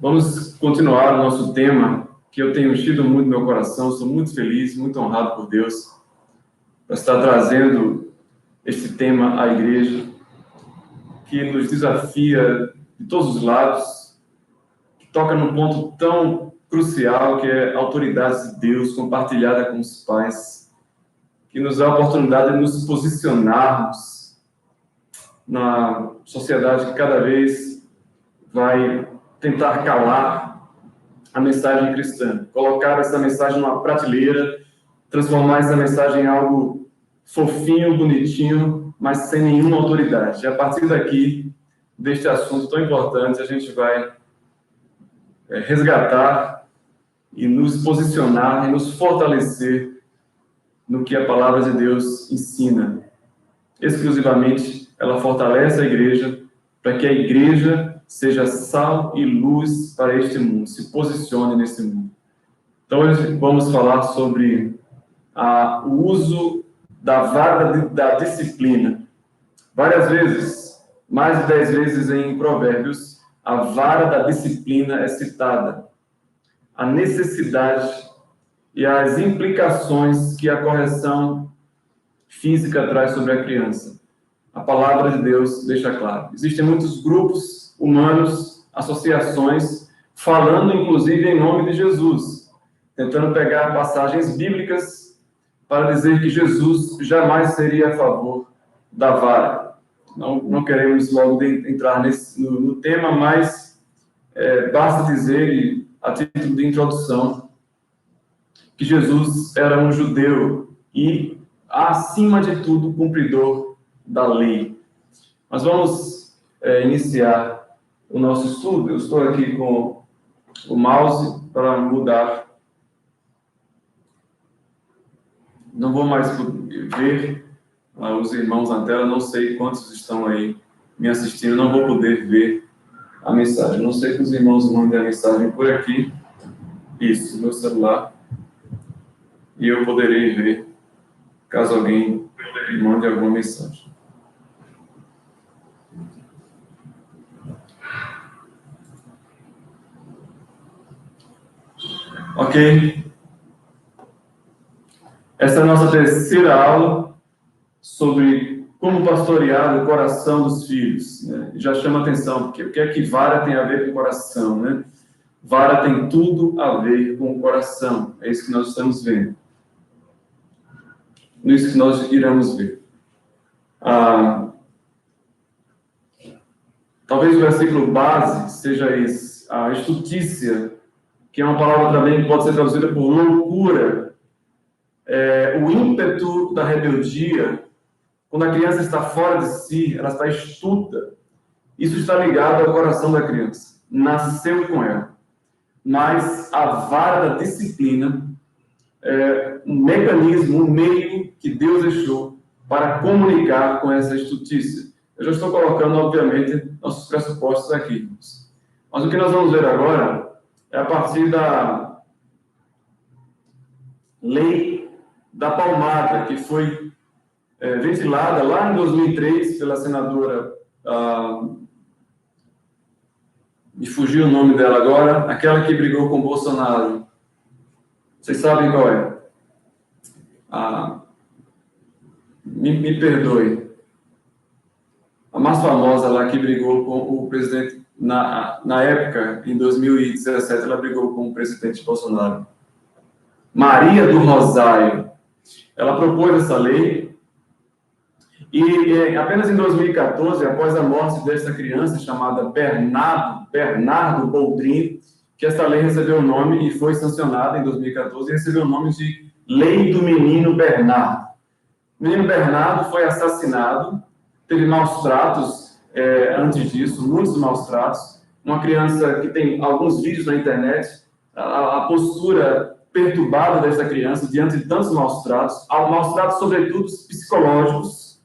Vamos continuar o nosso tema, que eu tenho enchido muito no meu coração. Sou muito feliz, muito honrado por Deus, por estar trazendo este tema à igreja, que nos desafia de todos os lados, que toca num ponto tão crucial, que é a autoridade de Deus compartilhada com os pais, que nos dá a oportunidade de nos posicionarmos na sociedade que cada vez vai tentar calar a mensagem cristã, colocar essa mensagem numa prateleira, transformar essa mensagem em algo fofinho, bonitinho, mas sem nenhuma autoridade. E a partir daqui, deste assunto tão importante, a gente vai resgatar e nos posicionar e nos fortalecer no que a palavra de Deus ensina. Exclusivamente, ela fortalece a igreja para que a igreja seja sal e luz para este mundo, se posicione nesse mundo. Então, hoje vamos falar sobre o uso da vara da disciplina. Várias vezes, mais de 10 vezes em Provérbios, a vara da disciplina é citada. A necessidade e as implicações que a correção física traz sobre a criança. A palavra de Deus deixa claro. Existem muitos grupos humanos, associações, falando inclusive em nome de Jesus, tentando pegar passagens bíblicas para dizer que Jesus jamais seria a favor da vara. Não queremos logo entrar no tema, mas basta dizer, a título de introdução, que Jesus era um judeu e, acima de tudo, cumpridor da lei. Mas vamos iniciar o nosso estudo. Eu estou aqui com o mouse para mudar. Não vou mais ver os irmãos na tela, não sei quantos estão aí me assistindo, não vou poder ver a mensagem. Não sei que os irmãos mandem a mensagem por aqui. Isso, meu celular. E eu poderei ver, caso alguém mande alguma mensagem. Ok? Essa é a nossa terceira aula sobre como pastorear o coração dos filhos. Né? Já chama atenção, porque o que é que vara tem a ver com o coração, né? Vara tem tudo a ver com o coração. É isso que nós estamos vendo. Isso que nós iremos ver. Talvez o versículo base seja esse. A estutícia, que é uma palavra também que pode ser traduzida por loucura. O ímpeto da rebeldia, quando a criança está fora de si, ela está estuta. Isso está ligado ao coração da criança. Nasceu com ela. Mas a vara da disciplina é um mecanismo, um meio que Deus deixou para comunicar com essa estutícia. Eu já estou colocando, obviamente, nossos pressupostos aqui. Mas o que nós vamos ver agora é a partir da lei da palmada, que foi ventilada lá em 2003 pela senadora, me fugiu o nome dela agora, aquela que brigou com Bolsonaro. Vocês sabem qual é? Me perdoe. A mais famosa lá que brigou com o presidente, na época, em 2017, ela brigou com o presidente Bolsonaro. Maria do Rosário. Ela propôs essa lei e apenas em 2014, após a morte dessa criança chamada Bernardo Boldrin, que essa lei recebeu o nome e foi sancionada em 2014 e recebeu o nome de Lei do Menino Bernardo. O menino Bernardo foi assassinado, teve maus tratos antes disso, muitos maus tratos. Uma criança que tem alguns vídeos na internet, a postura perturbada dessa criança diante de tantos maus tratos sobretudo psicológicos.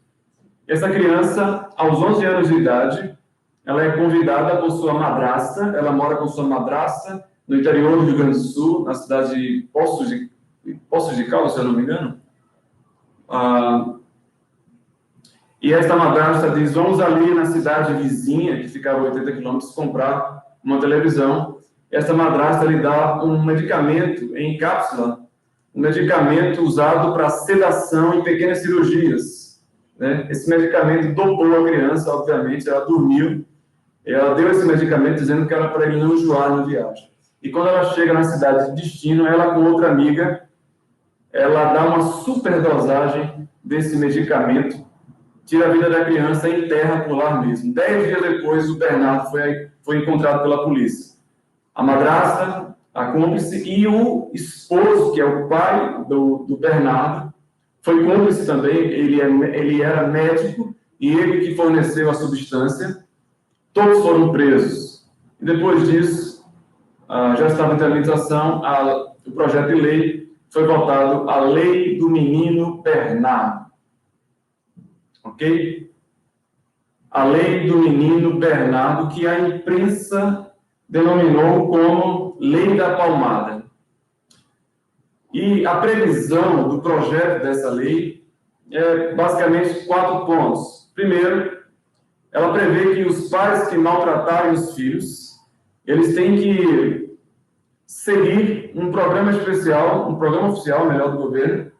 Essa criança, aos 11 anos de idade, ela é convidada por sua madrasta, ela mora com sua madrasta no interior do Rio Grande do Sul, na cidade de Poços de Caldas, se eu não me engano. E esta madrasta diz, vamos ali na cidade vizinha, que ficava a 80 quilômetros, comprar uma televisão. essa madrasta lhe dá um medicamento em cápsula, um medicamento usado para sedação em pequenas cirurgias, né? Esse medicamento dopou a criança, obviamente, ela dormiu, ela deu esse medicamento dizendo que era para ele não enjoar na viagem. E quando ela chega na cidade de destino, ela com outra amiga, ela dá uma superdosagem desse medicamento, tira a vida da criança e enterra por lá mesmo. 10 dias depois, o Bernardo foi encontrado pela polícia. A madrasta, a cúmplice e o esposo, que é o pai do Bernardo, foi cúmplice também. Ele era médico e ele que forneceu a substância. Todos foram presos. E depois disso, já estava em tramitação o projeto de lei, foi votado a Lei do Menino Bernardo. Ok? A Lei do Menino Bernardo, que a imprensa denominou como Lei da Palmada. E a previsão do projeto dessa lei é basicamente 4 pontos. Primeiro, ela prevê que os pais que maltratarem os filhos, eles têm que seguir um programa especial, um programa oficial, melhor, do governo,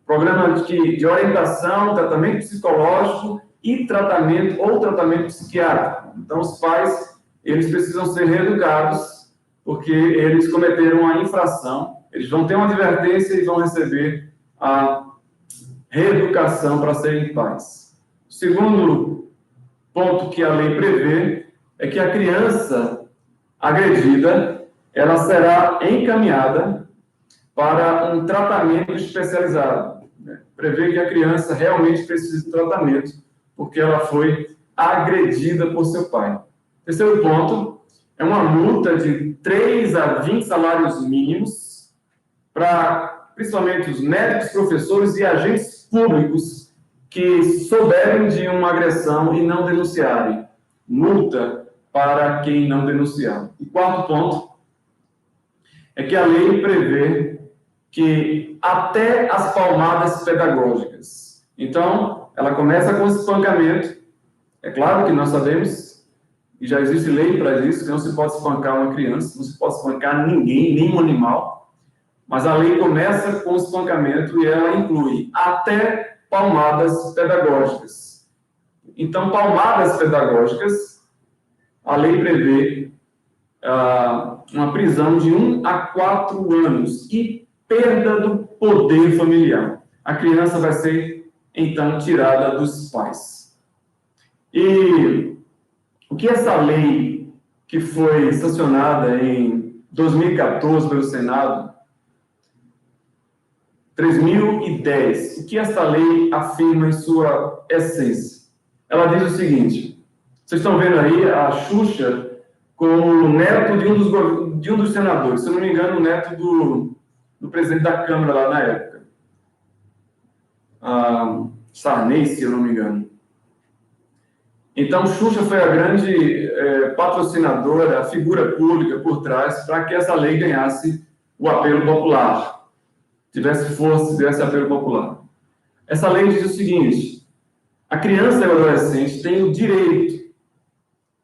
programa de orientação, tratamento psicológico e tratamento psiquiátrico. Então, os pais, eles precisam ser reeducados, porque eles cometeram uma infração, eles vão ter uma advertência e vão receber a reeducação para serem pais. O segundo ponto que a lei prevê é que a criança agredida, ela será encaminhada para um tratamento especializado. Prevê que a criança realmente precisa de tratamento, porque ela foi agredida por seu pai. Terceiro ponto é uma multa de 3 a 20 salários mínimos para, principalmente, os médicos, professores e agentes públicos que souberem de uma agressão e não denunciarem. Multa para quem não denunciar. E quarto ponto é que a lei prevê que até as palmadas pedagógicas. Então, ela começa com espancamento. É claro que nós sabemos, e já existe lei para isso, que não se pode espancar uma criança, não se pode espancar ninguém, nenhum animal, mas a lei começa com espancamento e ela inclui até palmadas pedagógicas. Então, palmadas pedagógicas, a lei prevê uma prisão de 1 a 4 anos e perda do poder familiar. A criança vai ser, então, tirada dos pais. E o que essa lei, que foi sancionada em 2014 pelo Senado, 3010, o que essa lei afirma em sua essência? Ela diz o seguinte: vocês estão vendo aí a Xuxa como neto de um dos senadores, se eu não me engano, o neto do presidente da Câmara lá na época. Sarney, se eu não me engano. Então, Xuxa foi a grande patrocinadora, a figura pública por trás, para que essa lei ganhasse o apelo popular. Tivesse força, tivesse apelo popular. Essa lei diz o seguinte: a criança e o adolescente têm o direito,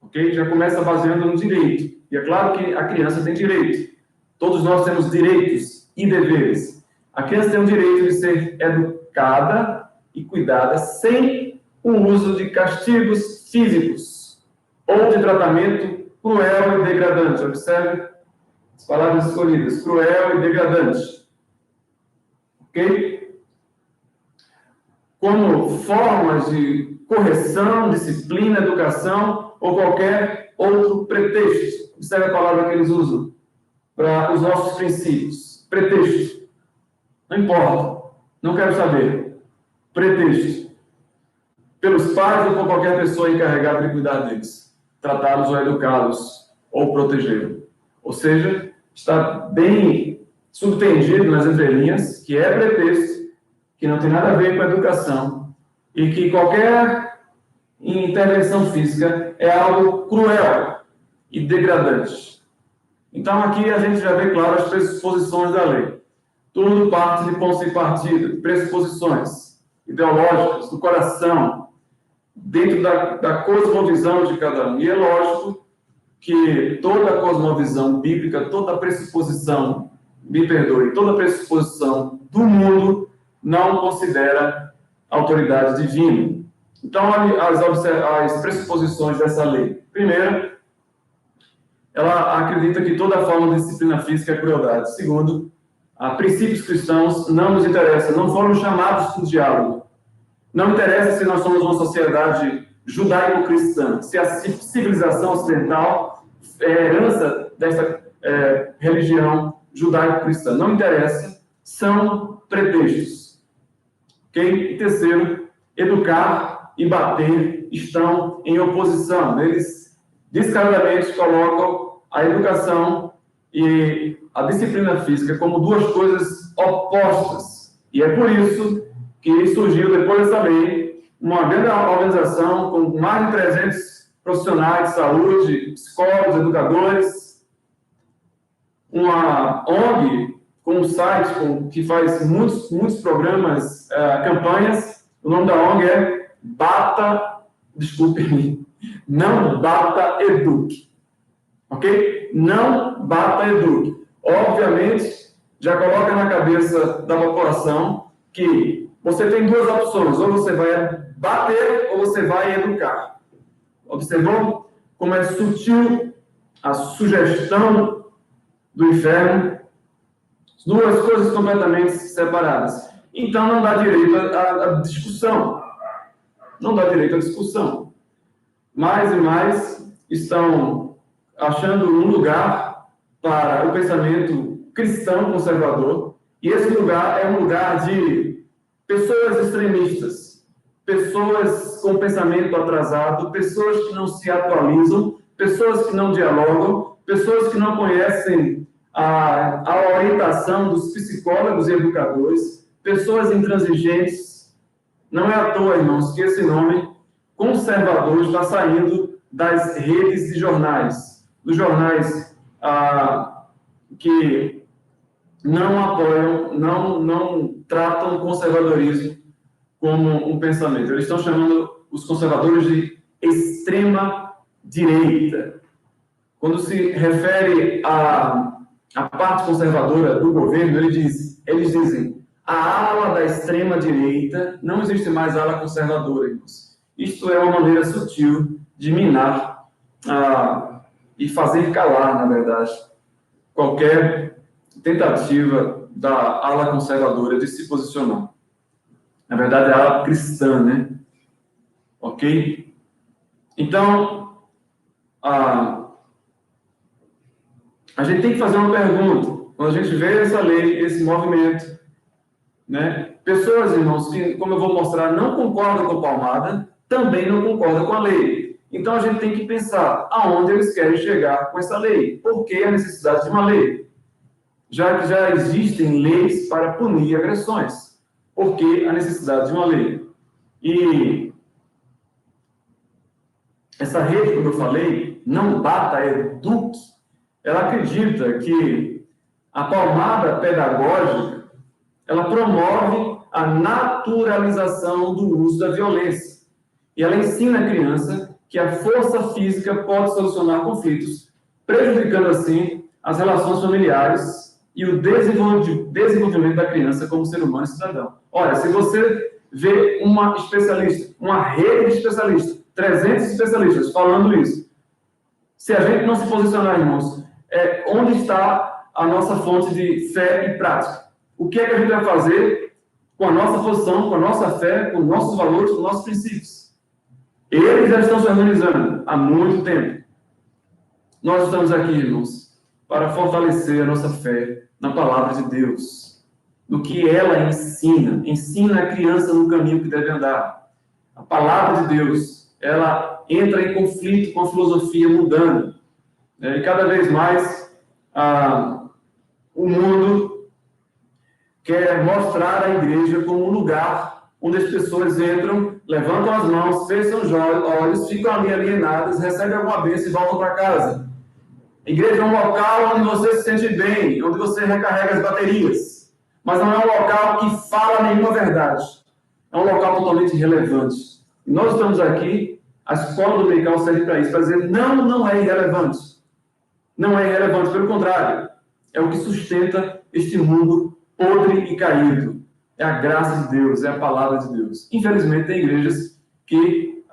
ok? Já começa baseando no direito. E é claro que a criança tem direito. Todos nós temos direitos e deveres. A criança tem o direito de ser educada e cuidada sem o uso de castigos físicos ou de tratamento cruel e degradante. Observe as palavras escolhidas: cruel e degradante. Ok? Como formas de correção, disciplina, educação ou qualquer outro pretexto. Observe a palavra que eles usam para os nossos princípios. Pretexto. Não importa. Não quero saber. Pretexto. Pelos pais ou por qualquer pessoa encarregada de cuidar deles. Tratá-los ou educá-los ou protegê-los. Ou seja, está bem subtendido nas entrelinhas que é pretexto, que não tem nada a ver com a educação e que qualquer intervenção física é algo cruel e degradante. Então, aqui a gente já vê, claro, as pressuposições da lei. Tudo parte de pontos de partida, de pressuposições ideológicas, do coração, dentro da cosmovisão de cada um. E é lógico que toda a cosmovisão bíblica, toda pressuposição, me perdoe, toda pressuposição do mundo não considera autoridade divina. Então, as pressuposições dessa lei. Primeiro, ela acredita que toda forma de disciplina física é crueldade. Segundo, a princípios cristãos não nos interessa, não foram chamados para o diálogo. Não interessa se nós somos uma sociedade judaico-cristã, se a civilização ocidental é herança dessa religião judaico-cristã. Não interessa, são pretextos. Okay? E terceiro, educar e bater estão em oposição. Eles descaradamente colocam a educação e a disciplina física como duas coisas opostas. E é por isso que surgiu, depois dessa lei, uma grande organização com mais de 300 profissionais de saúde, psicólogos, educadores, uma ONG com um site que faz muitos programas, campanhas. O nome da ONG é Não Bata Eduque. Ok? Não Bata Eduque. Obviamente, já coloca na cabeça da população que você tem duas opções, ou você vai bater ou você vai educar. Observou como é sutil a sugestão do inferno? Duas coisas completamente separadas. Então não dá direito à discussão. Não dá direito à discussão. Mais e mais estão achando um lugar para o pensamento cristão conservador, e esse lugar é um lugar de pessoas extremistas, pessoas com pensamento atrasado, pessoas que não se atualizam, pessoas que não dialogam, pessoas que não conhecem a orientação dos psicólogos e educadores, pessoas intransigentes. Não é à toa, irmãos, que esse nome conservador está saindo das redes de jornais, dos jornais que não apoiam, não tratam o conservadorismo como um pensamento. Eles estão chamando os conservadores de extrema direita. Quando se refere à parte conservadora do governo, eles dizem: a ala da extrema direita, não existe mais ala conservadora, irmãos. Isto é uma maneira sutil de minar e fazer calar, na verdade, qualquer tentativa da ala conservadora de se posicionar. Na verdade, é a ala cristã, né? Ok? Então, a gente tem que fazer uma pergunta. Quando a gente vê essa lei, esse movimento, né? Pessoas, irmãos, que, como eu vou mostrar, não concordam com a palmada, também não concordam com a lei. Então, a gente tem que pensar aonde eles querem chegar com essa lei. Por que a necessidade de uma lei? Já que já existem leis para punir agressões. Por que a necessidade de uma lei? E essa rede, como eu falei, Não Bata Eduque, ela acredita que a palmada pedagógica, ela promove a naturalização do uso da violência. E ela ensina a criança que a força física pode solucionar conflitos, prejudicando assim as relações familiares e o desenvolvimento da criança como ser humano e cidadão. Olha, se você vê uma especialista, uma rede de especialistas, 300 especialistas falando isso, se a gente não se posicionar, irmãos, onde está a nossa fonte de fé e prática? O que é que a gente vai fazer com a nossa posição, com a nossa fé, com os nossos valores, com os nossos princípios? Eles já estão se organizando há muito tempo. Nós estamos aqui, irmãos, para fortalecer a nossa fé na palavra de Deus, no que ela ensina a criança no caminho que deve andar. A palavra de Deus, ela entra em conflito com a filosofia mundana. E cada vez mais o mundo quer mostrar a igreja como um lugar onde as pessoas entram, levantam as mãos, fecham os olhos, ficam ali alienadas, recebem alguma bênção e voltam para casa. A igreja é um local onde você se sente bem, onde você recarrega as baterias. Mas não é um local que fala nenhuma verdade. É um local totalmente irrelevante. E nós estamos aqui A escola dominical serve para isso, para dizer, não é irrelevante. Não é irrelevante, pelo contrário. É o que sustenta este mundo podre e caído. É a graça de Deus, é a palavra de Deus. Infelizmente, tem igrejas que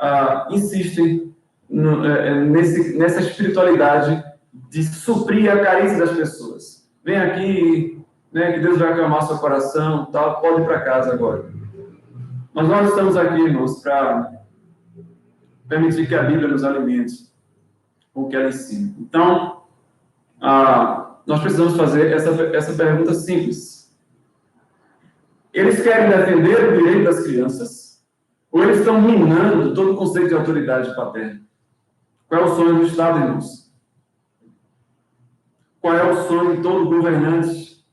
insistem nessa espiritualidade de suprir a carência das pessoas. Vem aqui, né, que Deus vai acalmar seu coração, tal, pode ir para casa agora. Mas nós estamos aqui, irmãos, para permitir que a Bíblia nos alimente com o que ela ensina. Então, nós precisamos fazer essa pergunta simples. Eles querem defender o direito das crianças ou eles estão minando todo o conceito de autoridade paterna? Qual é o sonho do Estado, irmãos? Qual é o sonho de todo governante?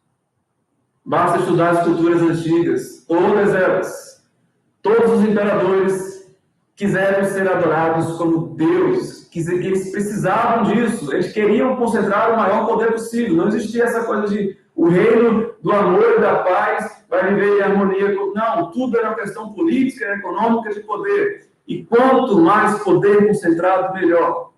Basta estudar as culturas antigas, todas elas. Todos os imperadores quiseram ser adorados como Deus, que eles precisavam disso, eles queriam concentrar o maior poder possível. Não existia essa coisa de o reino do amor e da paz vai viver em harmonia. Não, tudo era uma questão política, econômica, de poder. E quanto mais poder concentrado, melhor.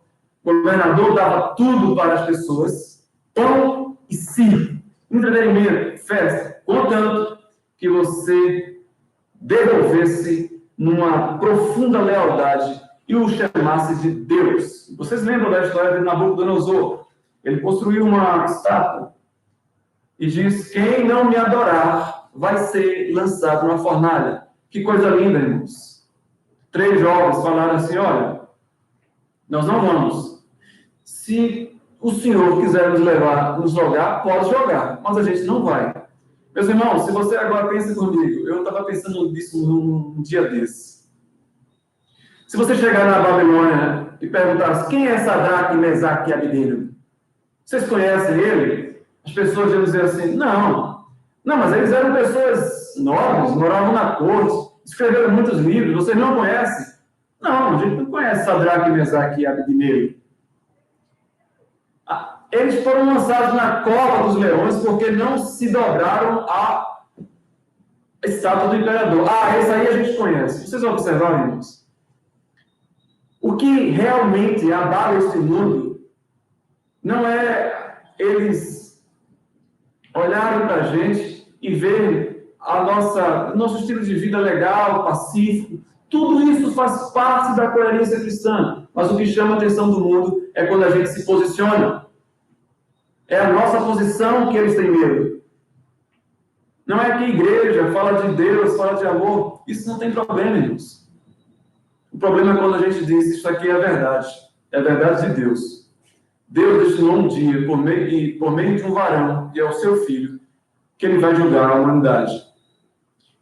O governador dava tudo para as pessoas, pão e circo, entretenimento, festa, contanto que você devolvesse numa profunda lealdade e o chamasse de Deus. Vocês lembram da história de Nabucodonosor? Ele construiu uma estátua e diz, quem não me adorar vai ser lançado numa fornalha. Que coisa linda, irmãos. 3 jovens falaram assim, olha, nós não vamos. Se o Senhor quiser nos jogar, pode jogar, mas a gente não vai. Meus irmãos, se você agora pensa comigo, eu estava pensando nisso num dia desse. Se você chegar na Babilônia e perguntar quem é Sadraque, Mesaque e Abednego? Vocês conhecem ele? As pessoas iam dizer assim, não, mas eles eram pessoas nobres, moravam na corte, escreveram muitos livros, vocês não conhecem? Não, a gente não conhece Sadraque, Mesaque e Abednego. Eles foram lançados na cova dos leões porque não se dobraram à estátua do imperador. Esse aí a gente conhece. Vocês observaram, irmãos? O que realmente abala este mundo não é eles olharem para a gente e verem nosso estilo de vida legal, pacífico. Tudo isso faz parte da coerência cristã. Mas o que chama a atenção do mundo é quando a gente se posiciona. É a nossa posição que eles têm medo. Não é que a igreja fala de Deus, fala de amor. Isso não tem problema, irmãos. O problema é quando a gente diz, isso aqui é a verdade. É a verdade de Deus. Deus destinou um dia, por meio de um varão, que é o seu filho, que ele vai julgar a humanidade.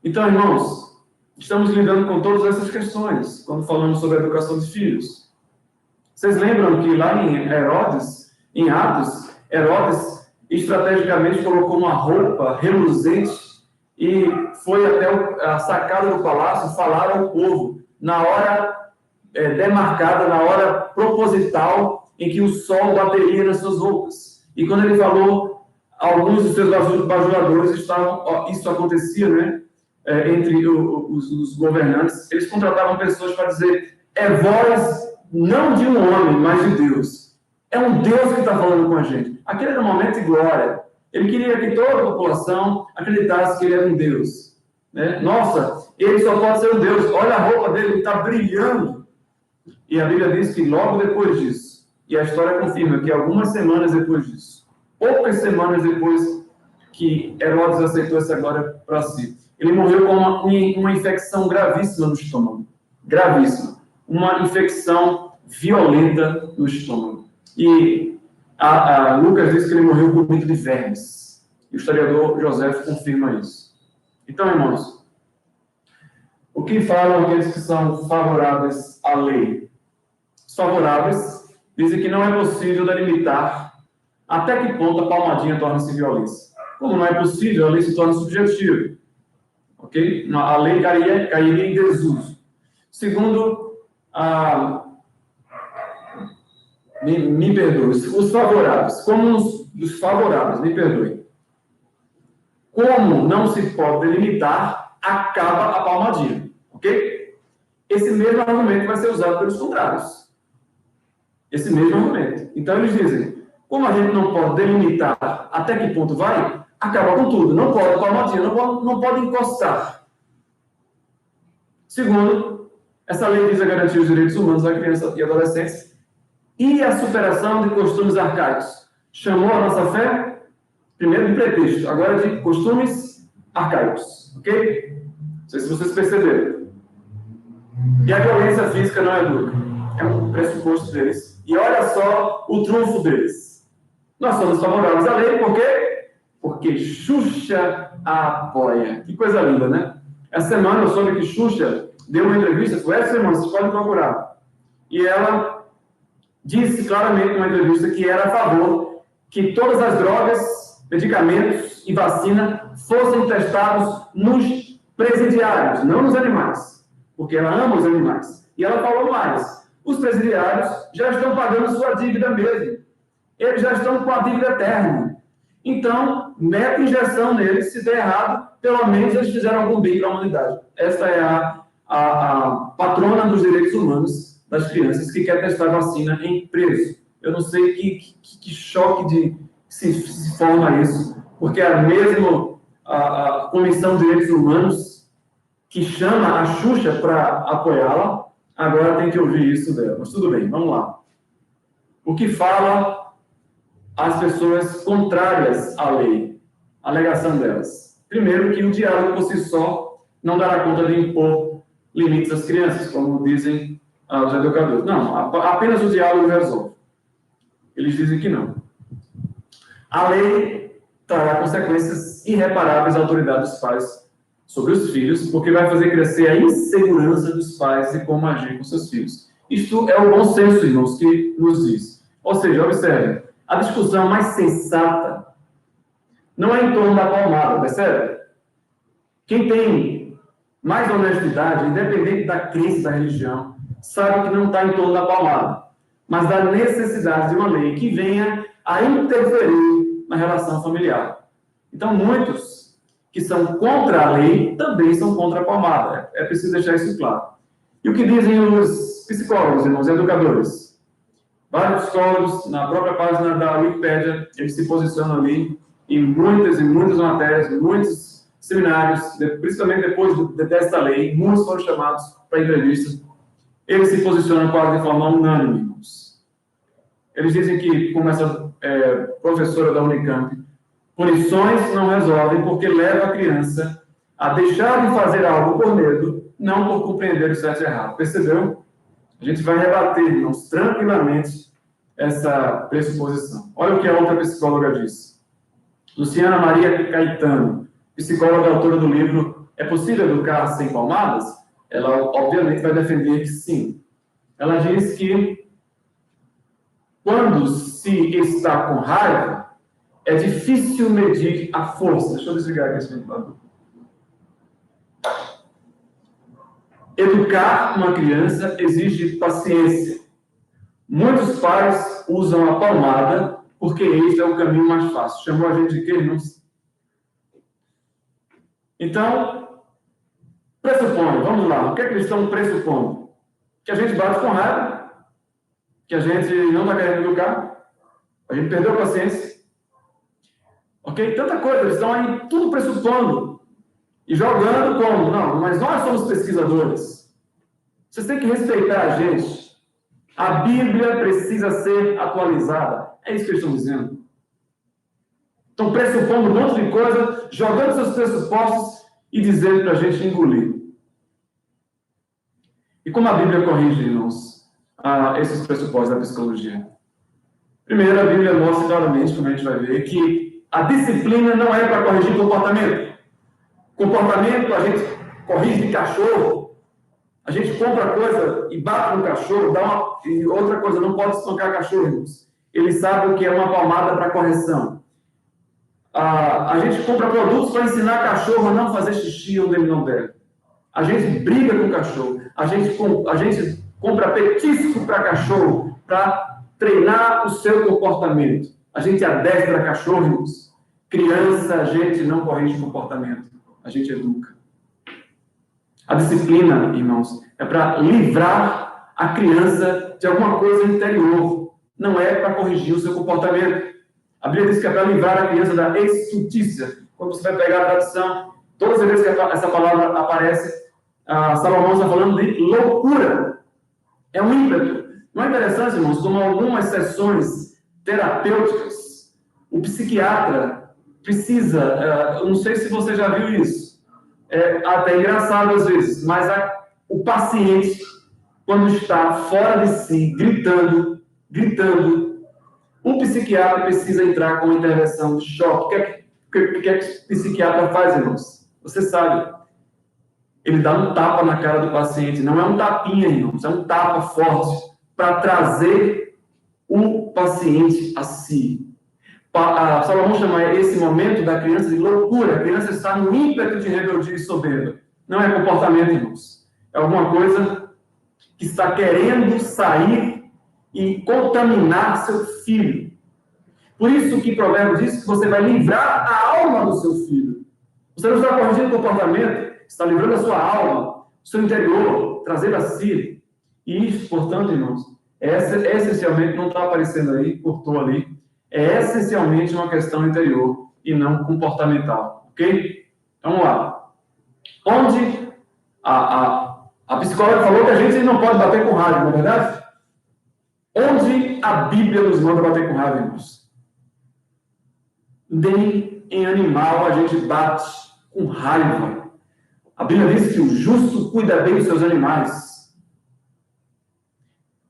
Então, irmãos, estamos lidando com todas essas questões, quando falamos sobre a educação de filhos. Vocês lembram que lá em Atos, Herodes estrategicamente colocou uma roupa reluzente e foi até a sacada do palácio falar ao povo na hora demarcada, na hora proposital em que o sol bateria nas suas roupas. E quando ele falou, alguns dos seus bajuladores isso acontecia, né? Entre os governantes, eles contratavam pessoas para dizer, é voz não de um homem, mas de Deus. É um Deus que está falando com a gente. Aquele era um momento de glória. Ele queria que toda a população acreditasse que ele era um Deus. Né? Nossa, ele só pode ser um Deus. Olha a roupa dele, ele está brilhando. E a Bíblia diz que logo depois disso, e a história confirma que algumas semanas depois disso, poucas semanas depois que Herodes aceitou essa glória para si, ele morreu com uma infecção gravíssima no estômago. Gravíssima. Uma infecção violenta no estômago. E Lucas diz que ele morreu por comido de vermes. E o historiador José confirma isso. Então, irmãos, o que falam aqueles que são favoráveis à lei? Os favoráveis dizem que não é possível delimitar até que ponto a palmadinha torna-se violência. Como não é possível, a lei se torna subjetiva. Ok? A lei cairia em desuso. Segundo, me perdoe, os favoráveis, como os favoráveis, me perdoe. Como não se pode delimitar, acaba a palmadinha, ok? esse mesmo argumento vai ser usado pelos contrários. Esse mesmo argumento. Então, eles dizem, como a gente não pode delimitar até que ponto vai, acaba com tudo. Não pode palmatia, não pode encostar. Segundo, essa lei visa garantir os direitos humanos da criança e adolescência e a superação de costumes arcaicos. Chamou a nossa fé, primeiro de pretexto, agora de costumes arcaicos. Ok? Não sei se vocês perceberam. E a violência física não educa. É um pressuposto deles. E olha só o trunfo deles. Nós somos favoráveis à lei, por quê? Porque Xuxa a apoia. Que coisa linda, né? Essa semana eu soube que Xuxa deu uma entrevista, foi essa semana, vocês podem procurar. E ela disse claramente numa entrevista que era a favor que todas as drogas, medicamentos e vacina fossem testados nos presidiários, não nos animais. Porque ela ama os animais. E ela falou mais. Os presidiários já estão pagando sua dívida mesmo. Eles já estão com a dívida eterna. Então, meta injeção neles, se der errado, pelo menos eles fizeram algum bem para a humanidade. Essa é a patrona dos direitos humanos das crianças que quer testar vacina em preso. Eu não sei que choque de se forma isso, porque a mesma a Comissão de Direitos Humanos que chama a Xuxa para apoiá-la, agora tem que ouvir isso dela. Mas tudo bem, vamos lá. O que fala as pessoas contrárias à lei, a alegação delas? Primeiro, que o diálogo por si só não dará conta de impor limites às crianças, como dizem os educadores. Não, apenas o diálogo resolve. Eles dizem que não. A lei trará consequências irreparáveis à autoridade dos pais sobre os filhos, porque vai fazer crescer a insegurança dos pais e como agir com seus filhos. Isto é o bom senso, irmãos, que nos diz. Ou seja, observe, a discussão mais sensata não é em torno da palmada, percebe? Quem tem mais honestidade, independente da crença da religião, sabe que não está em torno da palmada, mas da necessidade de uma lei que venha a interferir na relação familiar. Então, muitos que são contra a lei também são contra a palmada. É preciso deixar isso claro. E o que dizem os psicólogos, irmãos, educadores? Vários psicólogos, na própria página da Wikipédia, eles se posicionam ali em muitas e muitas matérias, muitos seminários, principalmente depois desta lei, muitos foram chamados para entrevistas. Eles se posicionam quase de forma unânime, irmãos. Eles dizem que, como essa professora da Unicamp, punições não resolvem porque leva a criança a deixar de fazer algo por medo, não por compreender o certo e errado. Percebeu? A gente vai rebater, irmãos, tranquilamente essa pressuposição. Olha o que a outra psicóloga disse. Luciana Maria Caetano, psicóloga autora do livro É Possível Educar Sem Palmadas? Ela, obviamente, vai defender que sim. Ela diz que quando se está com raiva, é difícil medir a força. Deixa eu desligar aqui esse ventilador. Educar uma criança exige paciência. Muitos pais usam a palmada porque esse é o caminho mais fácil. Chamou a gente de quê, irmãos? Então, pressupõe, vamos lá, o que é que eles estão pressupondo? Que a gente bate com raiva, que a gente não está querendo educar, a gente perdeu a paciência. Ok? Tanta coisa, eles estão aí tudo pressupondo e jogando como? Não, mas nós somos pesquisadores. Vocês têm que respeitar a gente. A Bíblia precisa ser atualizada. É isso que eles estão dizendo. Estão pressupondo um monte de coisa, jogando seus pressupostos e dizendo para a gente engolir. E como a Bíblia corrige, irmãos, esses pressupostos da psicologia? Primeiro, a Bíblia mostra claramente, como a gente vai ver, que a disciplina não é para corrigir comportamento. Comportamento, a gente corrige de cachorro, a gente compra coisa e bate no cachorro, e outra coisa, não pode espancar cachorro, irmãos. Ele sabe o que é uma palmada para correção. A gente compra produtos para ensinar cachorro a não fazer xixi onde ele não deve. A gente briga com o cachorro. A gente compra petisco para cachorro para treinar o seu comportamento. A gente adestra cachorros. Criança, a gente não corrige comportamento. A gente educa. A disciplina, irmãos, é para livrar a criança de alguma coisa interior. Não é para corrigir o seu comportamento. A Bíblia diz que é para livrar a criança da estultícia. Quando você vai pegar a tradução, todas as vezes que essa palavra aparece, Salomão está falando de loucura. É um ímpeto. Não é interessante, irmãos, como algumas sessões terapêuticas, o psiquiatra precisa, eu não sei se você já viu isso, é até engraçado às vezes, mas o paciente, quando está fora de si, gritando, o psiquiatra precisa entrar com uma intervenção de choque. O que é que o psiquiatra faz, irmãos? Você sabe. Ele dá um tapa na cara do paciente. Não é um tapinha, irmãos. É um tapa forte para trazer o paciente a si. Salomão chama esse momento da criança de loucura. A criança está no ímpeto de rebeldia e soberba. Não é comportamento, irmãos. É alguma coisa que está querendo sair e contaminar seu filho. Por isso que Provérbios diz que você vai livrar a alma do seu filho. Você não está corrigindo o comportamento, está livrando a sua alma, o seu interior, trazendo a si. E isso, portanto, irmãos, essencialmente, não está aparecendo aí, cortou ali, é essencialmente uma questão interior e não comportamental. Ok? Então, vamos lá. Onde a psicóloga falou que a gente não pode bater com raiva, não é verdade? Onde a Bíblia nos manda bater com raiva, irmãos? Nem em animal a gente bate com raiva. A Bíblia diz que o justo cuida bem dos seus animais.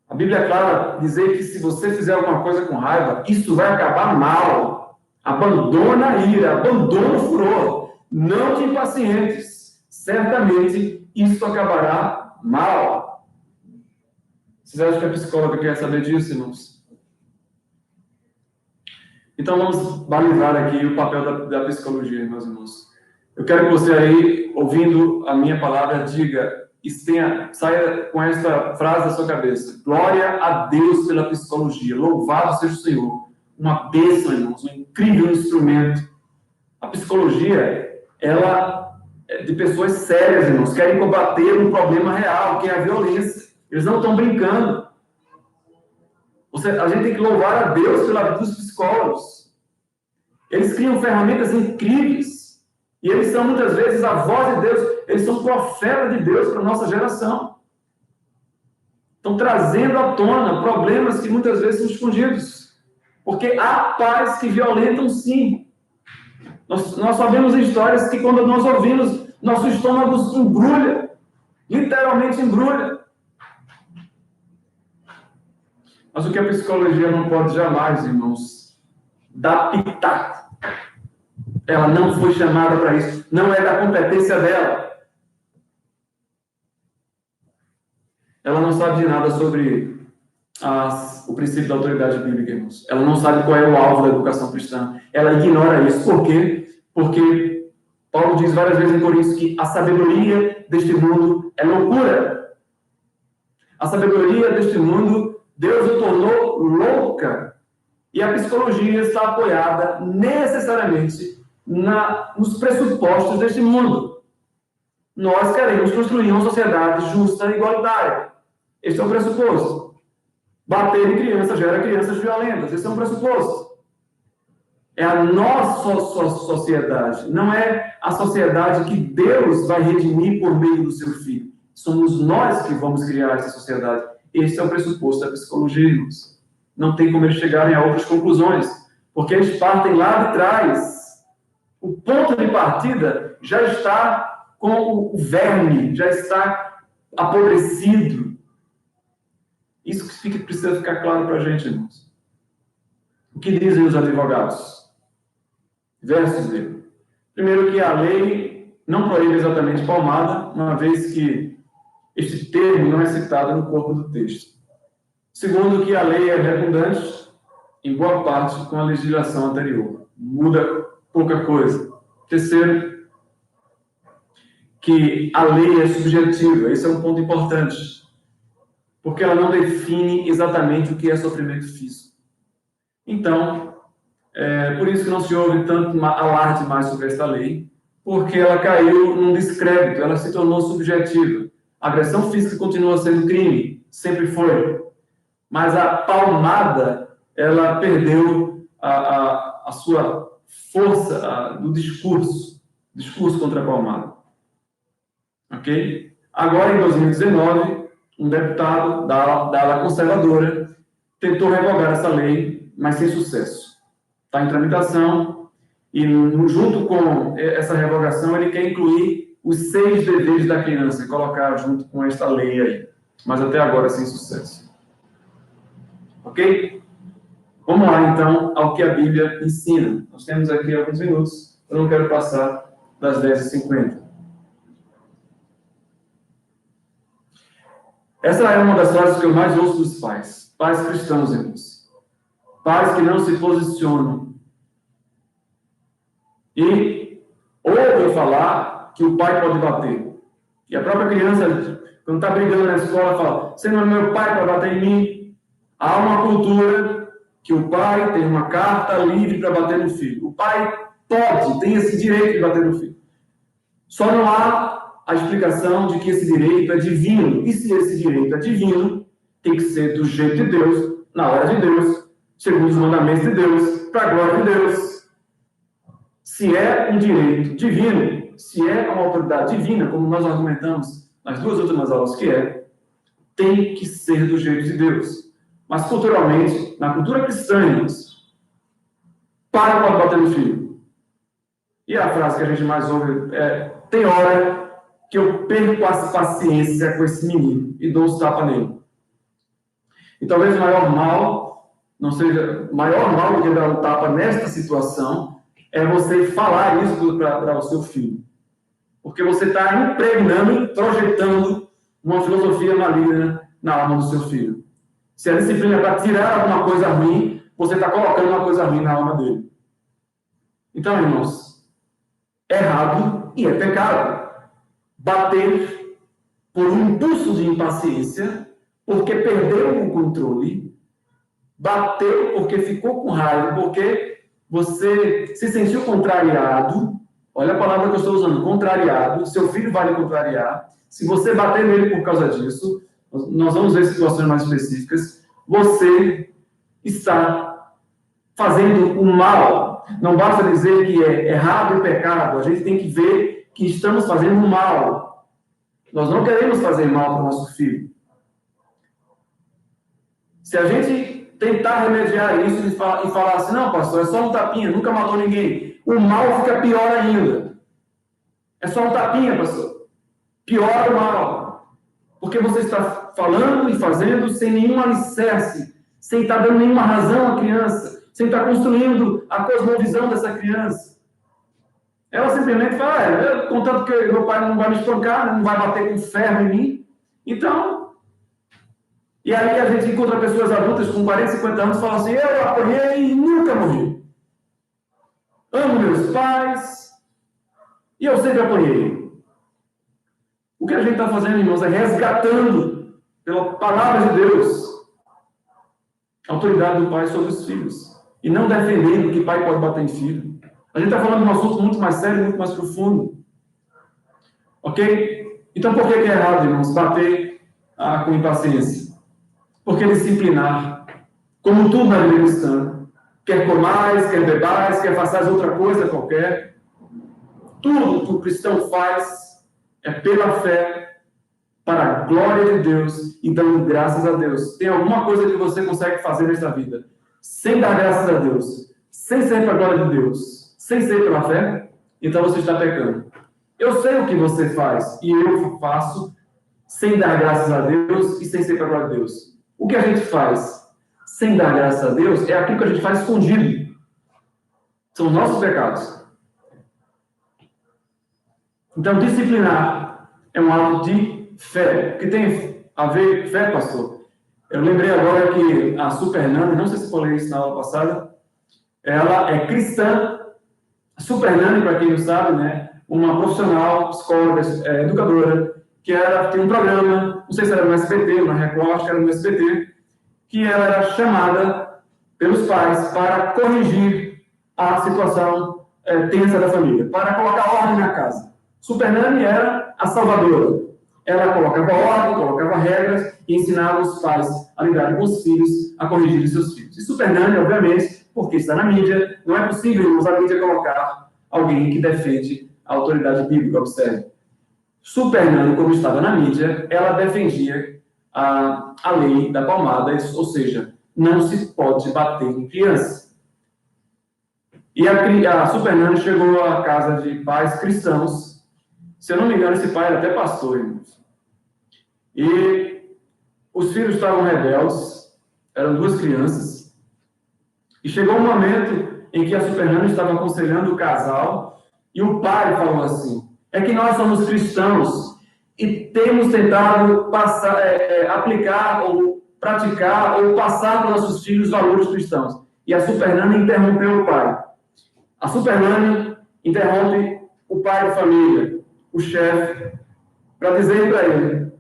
A Bíblia é clara dizer que se você fizer alguma coisa com raiva, isso vai acabar mal. Abandona a ira, abandona o furor. Não te impacientes. Certamente isso acabará mal. Vocês acham que a psicóloga quer saber disso, irmãos? Então vamos balizar aqui o papel da psicologia, meus irmãos. Eu quero que você aí, ouvindo a minha palavra, diga, saia com esta frase da sua cabeça. Glória a Deus pela psicologia. Louvado seja o Senhor. Uma bênção, irmãos, um incrível instrumento. A psicologia, ela é de pessoas sérias, irmãos, querem combater um problema real, que é a violência. Eles não estão brincando. A gente tem que louvar a Deus pela vida dos psicólogos. Eles criam ferramentas incríveis. E eles são, muitas vezes, a voz de Deus. Eles são profetas de Deus para a nossa geração. Estão trazendo à tona problemas que muitas vezes são escondidos. Porque há pais que violentam, sim. Nós sabemos histórias que, quando nós ouvimos, nosso estômago embrulha. Literalmente embrulha. Mas o que a psicologia não pode jamais, irmãos, dar pitaco. Ela não foi chamada para isso. Não é da competência dela. Ela não sabe de nada sobre o princípio da autoridade bíblica, irmãos. Ela não sabe qual é o alvo da educação cristã. Ela ignora isso. Por quê? Porque Paulo diz várias vezes em Coríntios que a sabedoria deste mundo é loucura. A sabedoria deste mundo, Deus o tornou louca. E a psicologia está apoiada necessariamente nos pressupostos deste mundo. Nós queremos construir uma sociedade justa e igualitária. Esse é o pressuposto. Bater em crianças gera crianças violentas. Esse é um pressuposto. É a nossa sociedade. Não é a sociedade que Deus vai redimir por meio do seu Filho. Somos nós que vamos criar essa sociedade. Esse é o pressuposto da psicologia, irmãos. Não tem como eles chegarem a outras conclusões, porque eles partem lá de trás. O ponto de partida já está com o verme, já está apodrecido. Isso que precisa ficar claro para a gente, irmãos. O que dizem os advogados? Versos dele. Primeiro, que a lei não proíbe exatamente palmada, uma vez que este termo não é citado no corpo do texto. Segundo, que a lei é redundante, em boa parte, com a legislação anterior. Muda pouca coisa. Terceiro, que a lei é subjetiva. Esse é um ponto importante. Porque ela não define exatamente o que é sofrimento físico. Então, por isso que não se ouve tanto alarde mais sobre esta lei, porque ela caiu num descrédito, ela se tornou subjetiva. A agressão física continua sendo crime, sempre foi. Mas a palmada, ela perdeu a sua força do discurso contra a palmada. Ok? Agora, em 2019, um deputado da ala conservadora tentou revogar essa lei, mas sem sucesso. Está em tramitação e, junto com essa revogação, ele quer incluir os 6 deveres da criança e colocar junto com esta lei aí. Mas até agora sem sucesso. Ok? Vamos lá, então, ao que a Bíblia ensina. Nós temos aqui alguns minutos, eu não quero passar das 10h50. Essa é uma das frases que eu mais ouço dos pais. Pais cristãos, irmãos. Pais que não se posicionam. E ouvem falar que o pai pode bater. E a própria criança, quando está brigando na escola, fala: você não é meu pai para bater em mim. Há uma cultura que o pai tem uma carta livre para bater no filho. O pai tem esse direito de bater no filho. Só não há a explicação de que esse direito é divino. E se esse direito é divino, tem que ser do jeito de Deus, na hora de Deus, segundo os mandamentos de Deus, para a glória de Deus. Se é um direito divino, se é uma autoridade divina, como nós argumentamos nas 2 últimas aulas que é, tem que ser do jeito de Deus. Mas culturalmente, na cultura cristã, pai pode bater no filho. E a frase que a gente mais ouve é: tem hora que eu perco a paciência com esse menino e dou um tapa nele. E talvez o maior mal, não seja maior mal do que dar um tapa nesta situação, é você falar isso para o seu filho. Porque você está impregnando, projetando uma filosofia maligna na alma do seu filho. Se a disciplina é para tirar alguma coisa ruim, você está colocando uma coisa ruim na alma dele. Então, irmãos, é errado e é pecado bater por um impulso de impaciência, porque perdeu o controle, bateu porque ficou com raiva, porque você se sentiu contrariado. Olha a palavra que eu estou usando: contrariado. Seu filho vai lhe contrariar. Se você bater nele por causa disso, nós vamos ver situações mais específicas, você está fazendo o mal. Não basta dizer que é errado e pecado, a gente tem que ver que estamos fazendo mal. Nós não queremos fazer mal para o nosso filho. Se a gente tentar remediar isso e falar assim: não, pastor, é só um tapinha, nunca matou ninguém, o mal fica pior ainda. É só um tapinha, pastor. Pior o mal. Porque você está falando e fazendo sem nenhum alicerce, sem estar dando nenhuma razão à criança, sem estar construindo a cosmovisão dessa criança. Ela simplesmente fala: contanto que meu pai não vai me espancar, não vai bater com ferro em mim. Então, e aí a gente encontra pessoas adultas com 40, 50 anos e falam assim: eu apanhei e nunca morri. Amo meus pais e eu sempre apanhei. O que a gente está fazendo, irmãos, é resgatando, pela palavra de Deus, a autoridade do pai sobre os filhos. E não defendendo que pai pode bater em filho. A gente está falando de um assunto muito mais sério, muito mais profundo. Ok? Então, por que é errado, irmãos, bater com impaciência? Porque disciplinar, como tudo na vida cristã, quer comais, quer bebais, quer façais outra coisa qualquer, tudo que o cristão faz é pela fé, para a glória de Deus e dando graças a Deus. Tem alguma coisa que você consegue fazer nesta vida sem dar graças a Deus, sem ser para a glória de Deus, sem ser pela fé? Então você está pecando. Eu sei o que você faz e eu faço sem dar graças a Deus e sem ser para a glória de Deus. O que a gente faz sem dar graças a Deus é aquilo que a gente faz escondido. São os nossos pecados. Então, disciplinar é um ato de fé. O que tem a ver fé, pastor? Eu lembrei agora que a Super Nani, não sei se falei isso na aula passada, ela é cristã. A Super Nani, para quem não sabe, né, uma profissional, psicóloga, educadora, que tem um programa, não sei se era no SBT, na Record, acho que era no SBT, que ela era chamada pelos pais para corrigir a situação tensa da família, para colocar ordem na casa. Super Nani era a salvadora. Ela colocava ordem, colocava regras e ensinava os pais a lidarem com os filhos, a corrigirem seus filhos. E Super Nani, obviamente, porque está na mídia, não é possível usar a mídia colocar alguém que defende a autoridade bíblica, observe. Super Nani, como estava na mídia, ela defendia a lei da palmada, ou seja, não se pode bater em criança. E a Super Nani chegou à casa de pais cristãos. Se eu não me engano, esse pai era até pastor, irmãos. E os filhos estavam rebeldes, eram 2 crianças. E chegou um momento em que a Super Nani estava aconselhando o casal, e o pai falou assim: é que nós somos cristãos e temos tentado aplicar ou praticar ou passar para nossos filhos valores cristãos. E a Super Nani interrompeu o pai. A Super Nani interrompe o pai da família, o chefe, para dizer para ele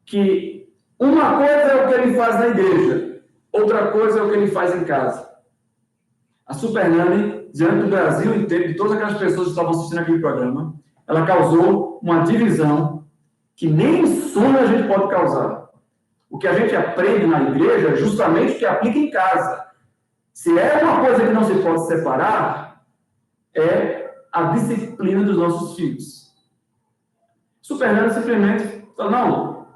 que uma coisa é o que ele faz na igreja, outra coisa é o que ele faz em casa. A Super Nani, diante do Brasil inteiro, de todas aquelas pessoas que estavam assistindo aquele programa, ela causou uma divisão que nem em sonho a gente pode causar. O que a gente aprende na igreja é justamente o que aplica em casa. Se é uma coisa que não se pode separar, é a disciplina dos nossos filhos. Super Nani simplesmente falou: não,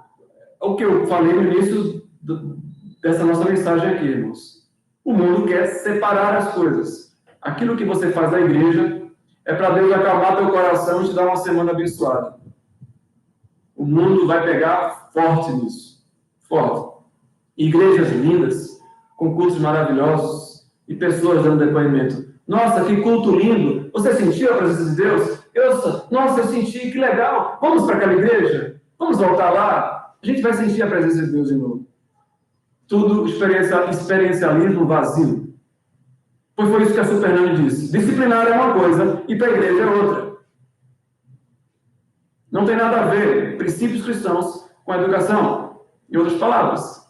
o que eu falei no início dessa nossa mensagem aqui, irmãos. O mundo quer separar as coisas. Aquilo que você faz na igreja é para Deus acalmar teu coração e te dar uma semana abençoada. O mundo vai pegar forte nisso. Forte. Igrejas lindas, com cultos maravilhosos e pessoas dando depoimento. Nossa, que culto lindo! Você sentiu a presença de Deus? Nossa, eu senti, que legal! Vamos para aquela igreja? Vamos voltar lá? A gente vai sentir a presença de Deus de novo. Tudo experiencialismo vazio. Pois foi isso que a Super Nani disse. Disciplinar é uma coisa e para a igreja é outra. Não tem nada a ver princípios cristãos com a educação. Em outras palavras.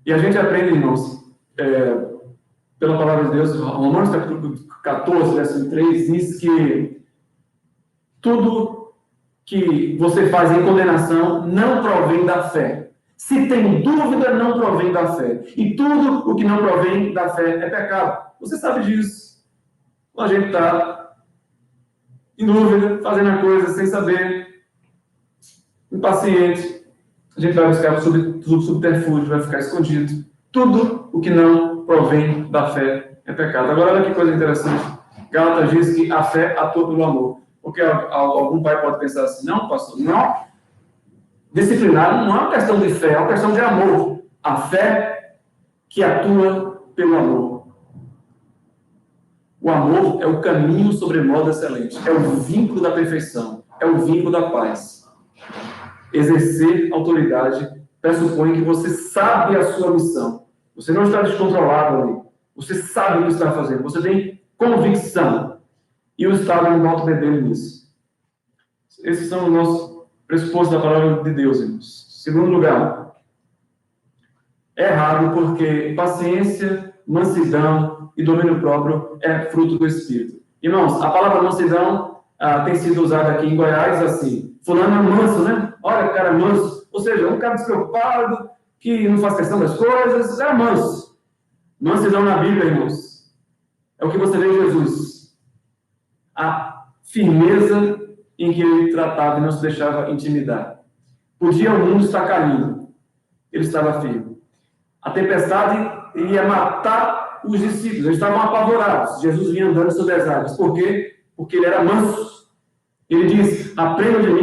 E a gente aprende, irmãos, pela palavra de Deus, Romanos capítulo 14, versículo 3, diz que tudo que você faz em condenação não provém da fé. Se tem dúvida, não provém da fé. E tudo o que não provém da fé é pecado. Você sabe disso. A gente está em dúvida, fazendo a coisa sem saber, impaciente. A gente vai buscar subterfúgio, vai ficar escondido. Tudo o que não provém da fé é pecado. Agora, olha que coisa interessante. Gálatas diz que a fé atua pelo amor. Porque algum pai pode pensar assim: não, pastor, não. Disciplinar não é uma questão de fé, é uma questão de amor. A fé que atua pelo amor. O amor é o caminho sobremodo excelente. É o vínculo da perfeição. É o vínculo da paz. Exercer autoridade pressupõe que você sabe a sua missão. Você não está descontrolado ali. Você sabe o que está fazendo. Você tem convicção. E o Estado não bota o bedelho nisso. Esses são os nossos pressupostos da palavra de Deus, irmãos. Segundo lugar, é errado porque paciência, mansidão e domínio próprio é fruto do Espírito. Irmãos, a palavra mansidão tem sido usada aqui em Goiás assim: fulano é manso, né? Olha, o cara é manso. Ou seja, um cara despreocupado, que não faz questão das coisas, é manso. Mansidão na Bíblia, irmãos, é o que você vê em Jesus. A firmeza em que ele tratava e não se deixava intimidar. Podia o mundo estar caindo, ele estava firme. A tempestade ia matar os discípulos, eles estavam apavorados. Jesus vinha andando sobre as águas. Por quê? Porque ele era manso. Ele diz: aprendam de mim.